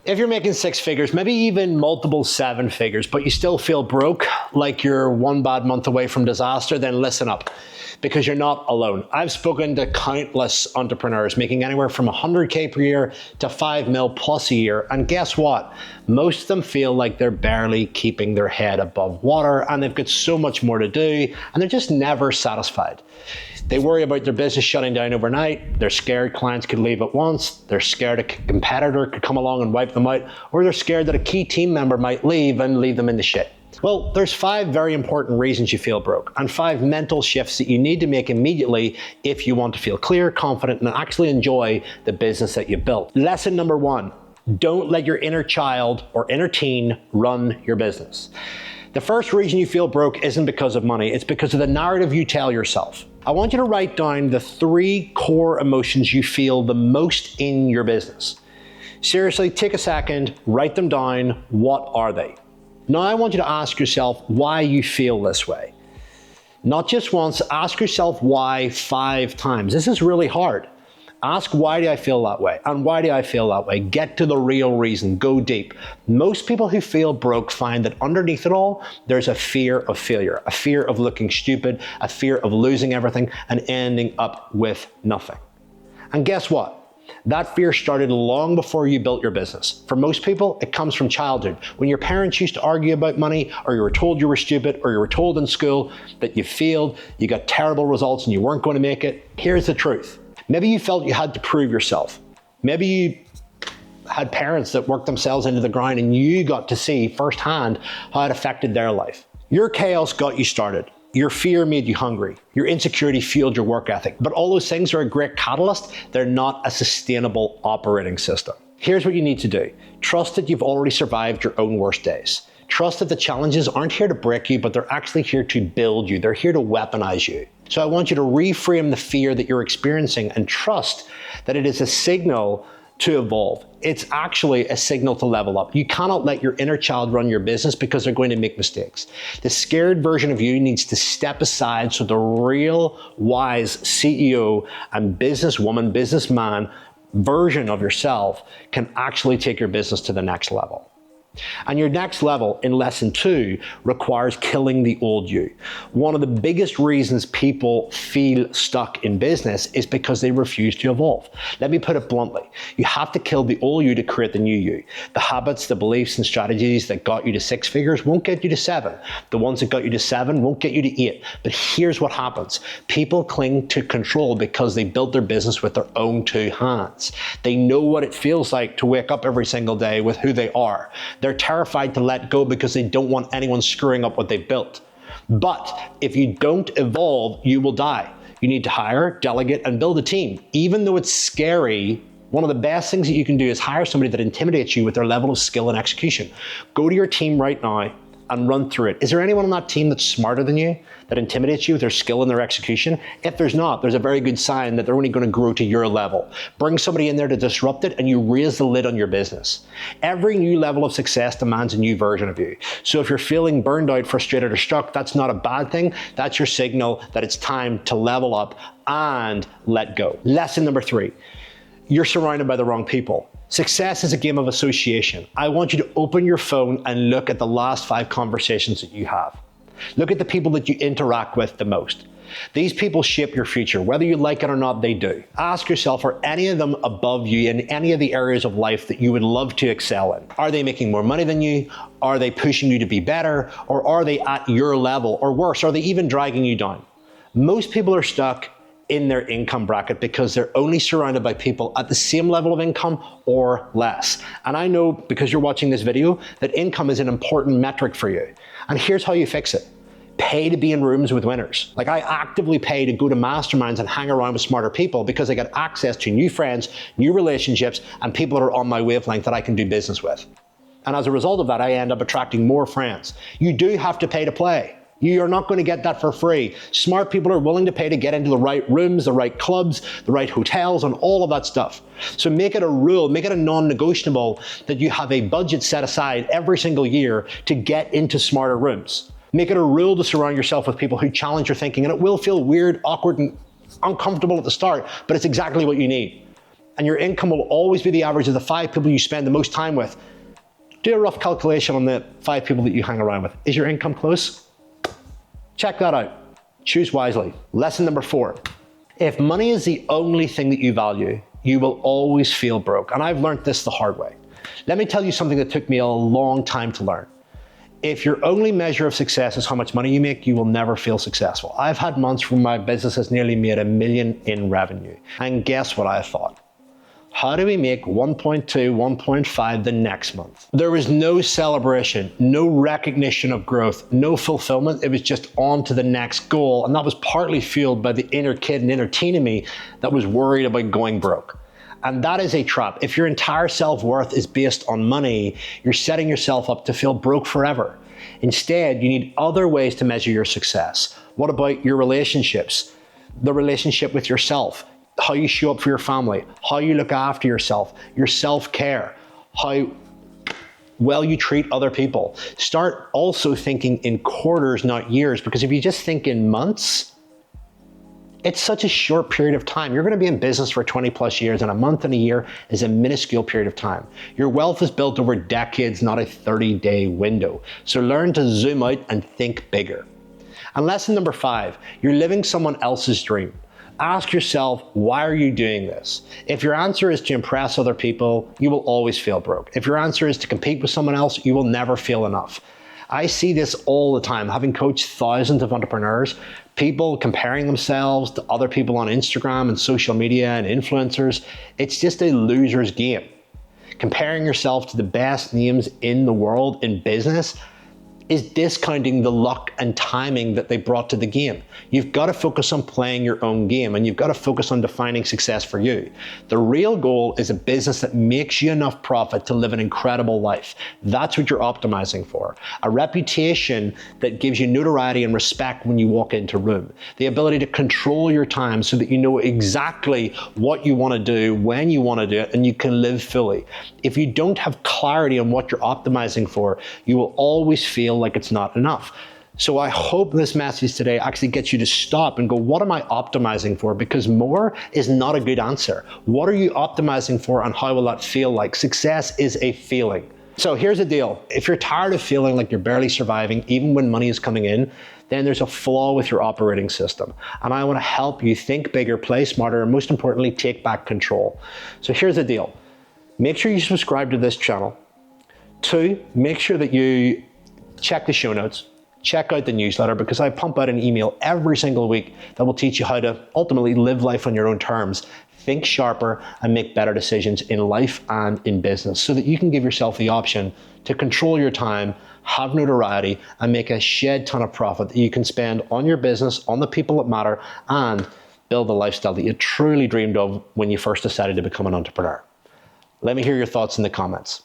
If you're making six figures, maybe even multiple seven figures, but you still feel broke, like you're one bad month away from disaster, then listen up, because you're not alone. I've spoken to countless entrepreneurs making anywhere from 100K per year to 5 mil plus a year. And guess what? Most of them feel like they're barely keeping their head above water, and they've got so much more to do, and they're just never satisfied. They worry about their business shutting down overnight. They're scared clients could leave at once. They're scared a competitor could come along and wipe them out, or they're scared that a key team member might leave and leave them in the shit. Well, there's 5 very important reasons you feel broke, and 5 mental shifts that you need to make immediately if you want to feel clear, confident, and actually enjoy the business that you built. Lesson number 1, don't let your inner child or inner teen run your business. The first reason you feel broke isn't because of money, it's because of the narrative you tell yourself. I want you to write down the 3 core emotions you feel the most in your business. Seriously, take a second, write them down. What are they? Now I want you to ask yourself why you feel this way. Not just once, ask yourself why 5 times. This is really hard. Ask, why do I feel that way? And why do I feel that way? Get to the real reason, go deep. Most people who feel broke find that underneath it all, there's a fear of failure, a fear of looking stupid, a fear of losing everything and ending up with nothing. And guess what? That fear started long before you built your business. For most people, it comes from childhood. When your parents used to argue about money, or you were told you were stupid, or you were told in school that you failed, you got terrible results and you weren't going to make it. Here's the truth. Maybe you felt you had to prove yourself. Maybe you had parents that worked themselves into the ground and you got to see firsthand how it affected their life. Your chaos got you started. Your fear made you hungry. Your insecurity fueled your work ethic. But all those things are a great catalyst. They're not a sustainable operating system. Here's what you need to do. Trust that you've already survived your own worst days. Trust that the challenges aren't here to break you, but they're actually here to build you. They're here to weaponize you. So I want you to reframe the fear that you're experiencing and trust that it is a signal to evolve. It's actually a signal to level up. You cannot let your inner child run your business because they're going to make mistakes. The scared version of you needs to step aside so the real wise CEO and businesswoman, businessman version of yourself can actually take your business to the next level. And your next level in lesson 2 requires killing the old you. One of the biggest reasons people feel stuck in business is because they refuse to evolve. Let me put it bluntly. You have to kill the old you to create the new you. The habits, the beliefs and strategies that got you to 6 figures won't get you to 7. The ones that got you to 7 won't get you to 8. But here's what happens. People cling to control because they built their business with their own 2 hands. They know what it feels like to wake up every single day with who they are. They're terrified to let go because they don't want anyone screwing up what they've built. But if you don't evolve, you will die. You need to hire, delegate, and build a team. Even though it's scary, one of the best things that you can do is hire somebody that intimidates you with their level of skill and execution. Go to your team right now and run through it. Is there anyone on that team that's smarter than you, that intimidates you with their skill and their execution? If there's not, there's a very good sign that they're only going to grow to your level. Bring somebody in there to disrupt it and you raise the lid on your business. Every new level of success demands a new version of you. So if you're feeling burned out, frustrated, or stuck, that's not a bad thing. That's your signal that it's time to level up and let go. Lesson number 3. You're surrounded by the wrong people. Success is a game of association. I want you to open your phone and look at the last 5 conversations that you have. Look at the people that you interact with the most. These people shape your future. Whether you like it or not, they do. Ask yourself, are any of them above you in any of the areas of life that you would love to excel in? Are they making more money than you? Are they pushing you to be better? Or are they at your level? Or worse, are they even dragging you down? Most people are stuck in their income bracket because they're only surrounded by people at the same level of income or less. And I know, because you're watching this video, that income is an important metric for you. And here's how you fix it. Pay to be in rooms with winners. Like, I actively pay to go to masterminds and hang around with smarter people because I get access to new friends, new relationships, and people that are on my wavelength that I can do business with. And as a result of that, I end up attracting more friends. You do have to pay to play. You are not going to get that for free. Smart people are willing to pay to get into the right rooms, the right clubs, the right hotels, and all of that stuff. So make it a rule, make it a non-negotiable that you have a budget set aside every single year to get into smarter rooms. Make it a rule to surround yourself with people who challenge your thinking, and it will feel weird, awkward, and uncomfortable at the start, but it's exactly what you need. and your income will always be the average of the 5 people you spend the most time with. Do a rough calculation on the 5 people that you hang around with. Is your income close? Check that out. Choose wisely. Lesson number 4. If money is the only thing that you value, you will always feel broke. And I've learned this the hard way. Let me tell you something that took me a long time to learn. If your only measure of success is how much money you make, you will never feel successful. I've had months where my business has nearly made $1 million in revenue. And guess what I thought? How do we make 1.2, 1.5 the next month? There was no celebration, no recognition of growth, no fulfillment. It was just on to the next goal. And that was partly fueled by the inner kid and inner teen in me that was worried about going broke. And that is a trap. If your entire self-worth is based on money, you're setting yourself up to feel broke forever. Instead, you need other ways to measure your success. What about your relationships? The relationship with yourself, how you show up for your family, how you look after yourself, your self-care, how well you treat other people. Start also thinking in quarters, not years, because if you just think in months, it's such a short period of time. You're going to be in business for 20 plus years, and a month and a year is a minuscule period of time. Your wealth is built over decades, not a 30-day window. So learn to zoom out and think bigger. And lesson number 5, you're living someone else's dream. Ask yourself, why are you doing this? If your answer is to impress other people, you will always feel broke. If your answer is to compete with someone else, you will never feel enough. I see this all the time, having coached thousands of entrepreneurs, people comparing themselves to other people on Instagram and social media and influencers. It's just a loser's game. Comparing yourself to the best names in the world in business is discounting the luck and timing that they brought to the game. You've got to focus on playing your own game, and you've got to focus on defining success for you. The real goal is a business that makes you enough profit to live an incredible life. That's what you're optimizing for. A reputation that gives you notoriety and respect when you walk into a room. The ability to control your time so that you know exactly what you want to do, when you want to do it, and you can live fully. If you don't have clarity on what you're optimizing for, you will always feel like it's not enough. So I hope this message today actually gets you to stop and go, what am I optimizing for? Because more is not a good answer. What are you optimizing for, and how will that feel like? Success is a feeling. So here's the deal. If you're tired of feeling like you're barely surviving, even when money is coming in, then there's a flaw with your operating system. And I want to help you think bigger, play smarter, and most importantly, take back control. So here's the deal. Make sure you subscribe to this channel. 2, make sure that you check the show notes, check out the newsletter, because I pump out an email every single week that will teach you how to ultimately live life on your own terms, think sharper, and make better decisions in life and in business, so that you can give yourself the option to control your time, have notoriety, and make a shed ton of profit that you can spend on your business, on the people that matter, and build the lifestyle that you truly dreamed of when you first decided to become an entrepreneur. Let me hear your thoughts in the comments.